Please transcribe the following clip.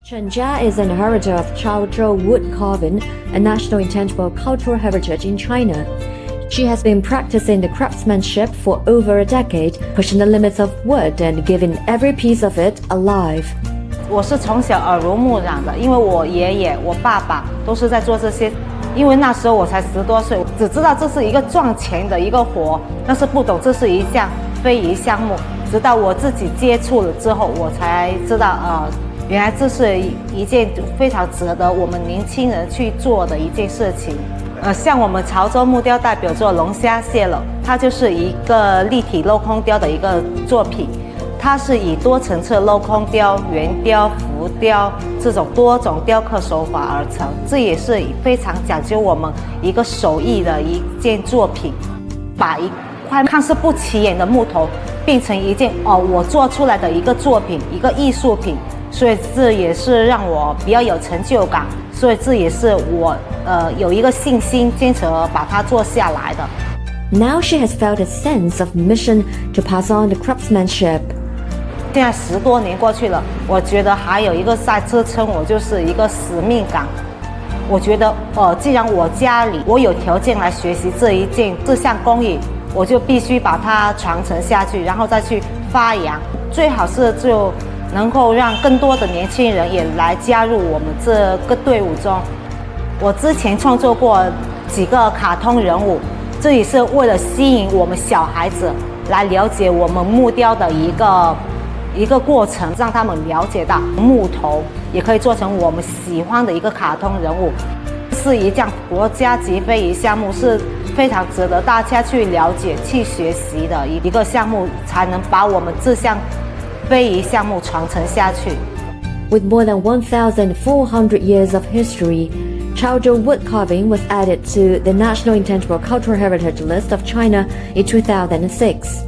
Chen Jia is an inheritor of Chaozhou wood carving, a national intangible cultural heritage in China. She has been practicing the craftsmanship for over a decade, pushing the limits of wood and giving every piece of it a life. 我是从小耳濡目染的，因为我爷爷、我爸爸都是在做这些。因为那时候我才10多岁，只知道这是一个赚钱的一个活，但是不懂这是一项非遗项目。直到我自己接触了之后，我才知道原来这是一件非常值得我们年轻人去做的一件事情。像我们潮州木雕代表作龙虾蟹篓，它就是一个立体镂空雕的一个作品。它是以多层次镂空雕、圆雕、浮雕这种多种雕刻手法而成，这也是非常讲究我们一个手艺的一件作品，把一块看似不起眼的木头变成一件我做出来的一个作品，一个艺术品，所以这也是让我比较有成就感，所以这也是我有一个信心坚持把它做下来的。Now she has felt a sense of mission to pass on the craftsmanship. 现在10多年过去了，我觉得还有一个在支撑我，就是一个使命感。我觉得既然我家里我有条件来学习这项工艺，我就必须把它传承下去，然后再去发扬。最好是就能够让更多的年轻人也来加入我们这个队伍中。我之前创作过几个卡通人物，这也是为了吸引我们小孩子来了解我们木雕的一个过程，让他们了解到木头也可以做成我们喜欢的一个卡通人物，是一项国家级非遗项目，是非常值得大家去了解、去学习的一个项目，才能把我们这项非遗项目传承下去。With more than 1,400 years of history, Chaozhou wood carving was added to the National Intangible Cultural Heritage List of China in 2006.